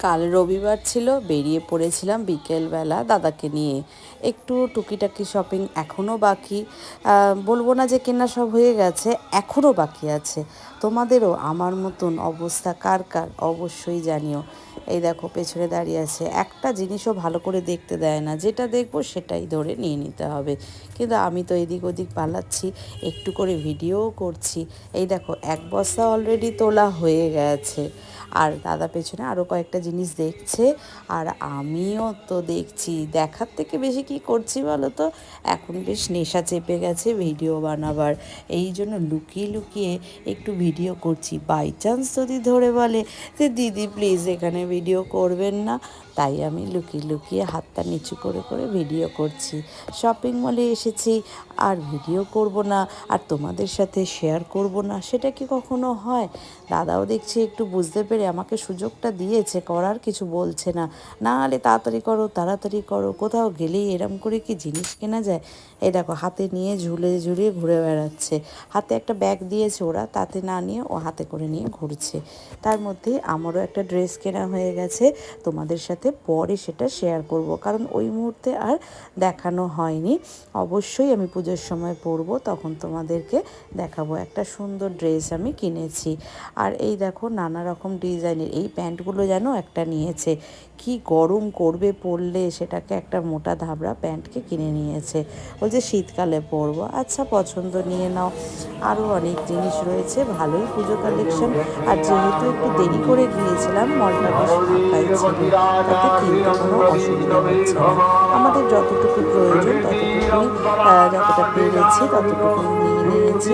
কাল রবিবার ছিল, বেরিয়ে পড়েছিলাম বিকেলবেলা দাদাকে নিয়ে। একটু টুকিটাকি শপিং এখনও বাকি, বলবো না যে কেনা সব হয়ে গেছে, এখনও বাকি আছে। তোমাদেরও আমার মতন অবস্থা কার কার অবশ্যই জানিও। এই দেখো পেছনে দাঁড়িয়ে আছে, একটা জিনিসও ভালো করে দেখতে দেয় না, যেটা দেখবো সেটাই ধরে নিয়ে নিতে হবে। কিন্তু আমি তো এদিক ওদিক পালাচ্ছি, একটু করে ভিডিওও করছি। এই দেখো এক বস্তা অলরেডি তোলা হয়ে গেছে, আর দাদা পেছনে আরও কয়েকটা জিনিস দেখছে, আর আমিও তো দেখছি। দেখার থেকে বেশি কি করছি বলো তো, এখন বেশ নেশা চেপে গেছে ভিডিও বানাবার, এই জন্য লুকিয়ে লুকিয়ে একটু ভিডিও করছি। বাই চান্স যদি ধরে বলে যে দিদি প্লিজ এখানে ভিডিও করবেন না, তাই আমি লুকিয়ে লুকিয়ে হাতটা নিচু করে করে ভিডিও করছি। শপিং মলে এসেছি আর ভিডিও করব না আর তোমাদের সাথে শেয়ার করব না, সেটা কি কখনো হয়? দাদাও দেখছি একটু বুঝতে পেরে আমাকে সুযোগটা দিয়েছে, করার কিছু বলছে না। না হলে তাড়াতাড়ি করো তাড়াতাড়ি করো, কোথাও গেলেই এরম করে কি জিনিস কেনা যায়? এই দেখো হাতে নিয়ে ঝুলে ঝুলিয়ে ঘুরে বেড়াচ্ছে। হাতে একটা ব্যাগ দিয়েছে ওরা, তাতে না নিয়ে ও হাতে করে নিয়ে ঘুরছে। তার মধ্যে আমারও একটা ড্রেস কেনা হয়ে গেছে, তোমাদের সাথে পরে সেটা শেয়ার করব, কারণ ওই মুহূর্তে আর দেখানো হয়নি। অবশ্যই আমি পুজোর সময় পরবো, তখন তোমাদেরকে দেখাবো। একটা সুন্দর ড্রেস আমি কিনেছি। আর এই দেখো নানা রকম ডিজাইনের এই প্যান্টগুলো যেন একটা নিয়েছে, কি গরম করবে পরলে, সেটাকে একটা মোটা ধাবড়া প্যান্টকে কিনে নিয়েছে, বলছে শীতকালে পরবো। আচ্ছা পছন্দ নিয়ে নাও। আরও অনেক জিনিস রয়েছে, ভালোই পুজো কালেকশন। আর যেহেতু একটু দেরি করে গিয়েছিলাম, মলটা বেশ ফাঁকাই ছিল, তাতে কিনতে কোনো অসুবিধা হচ্ছে না। আমাদের যতটুকু প্রয়োজন ততটুকুই, যতটা পেরেছি ততটুকুই নিয়ে নিয়েছি।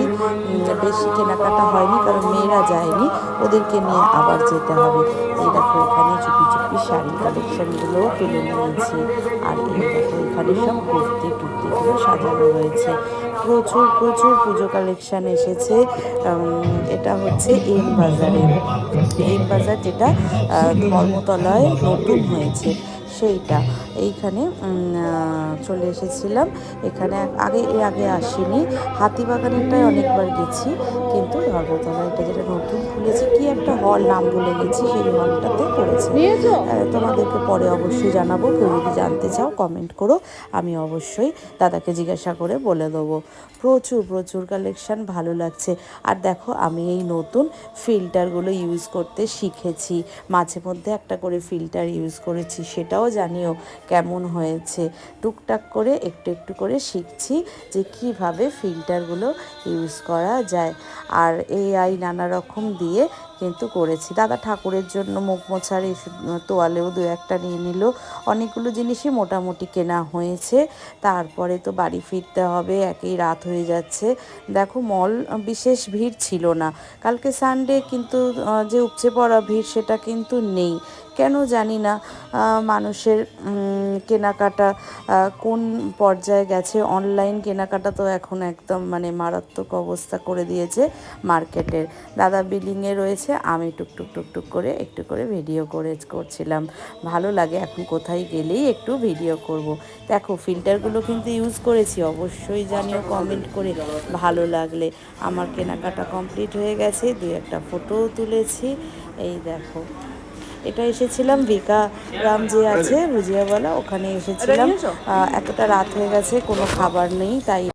বেশি কেনাকাটা হয়নি, কারণ মেয়েরা যায়নি, ওদেরকে নিয়ে আবার যেতে হবে। এই দেখো এখানে চুপি চুপি শাড়ি কালেকশনগুলোও তুলে নিয়েছি। আর এই দেখো এখানে সব কুর্তি টুর্তিগুলো সাজানো রয়েছে। প্রচুর প্রচুর পুজো কালেকশান এসেছে। এটা হচ্ছে এম বাজারে, এম বাজার যেটা ধর্মতলায় নতুন হয়েছে সেইটা। এইখানে চলে এসেছিলাম। এখানে আগে আসিনি, হাতিবাগানেরটায় অনেকবার গেছি, কিন্তু ধর্মতলা এটা যেটা নতুন খুলেছে, কি একটা হল নাম ভুলে গেছি, সেই হলটাতে করেছে। তোমাদেরকে পরে অবশ্যই জানাবো, কেউ যদি জানতে চাও কমেন্ট করো, আমি অবশ্যই দাদাকে জিজ্ঞাসা করে বলে দেবো। প্রচুর প্রচুর কালেকশান, ভালো লাগছে। আর দেখো আমি এই নতুন ফিল্টারগুলো ইউজ করতে শিখেছি, মাঝে মধ্যে একটা করে ফিল্টার ইউজ করেছি, সেটাও জানিও কেমন হয়েছে। টুকটাক করে একটু একটু করে শিখছি যে কীভাবে ফিল্টারগুলো ইউজ করা যায়। আর এআই নানা রকম দিয়ে কিন্তু করেছি। দাদা ঠাকুরের জন্য মুখ মোছার এই তোয়ালেও দু একটা নিয়ে নিল। অনেকগুলো জিনিসই মোটামুটি কেনা হয়েছে। তারপরে তো বাড়ি ফিরতে হবে, একেই রাত হয়ে যাচ্ছে। দেখো মল বিশেষ ভিড় ছিল না কালকে সানডে, কিন্তু যে উপচে পড়া ভিড় সেটা কিন্তু নেই। কেন জানি না, মানুষের কেনাকাটা কোন পর্যায়ে গেছে। অনলাইন কেনাকাটা তো এখন একদম মানে মারাত্মক অবস্থা করে দিয়েছে মার্কেটের। দাদা বিলিংয়ে রয়েছে, আমি টুকটুক টুকটুক করে একটু করে ভিডিও করছিলাম। ভালো লাগে এখন কোথায় গেলেই একটু ভিডিও করব। দেখো ফিল্টারগুলো কিন্তু ইউজ করেছি, অবশ্যই জানিও কমেন্ট করে ভালো লাগলে। আমার কেনাকাটা কমপ্লিট হয়ে গেছে, দু একটা ফটোও তুলেছি। এই দেখো এটা এসেছিলাম ভিকারাম যে আছে ভুজিয়াওয়ালা, ওখানে এসেছিলাম। এতটা রাত হয়ে গেছে, কোনো খাবার নেই, তাই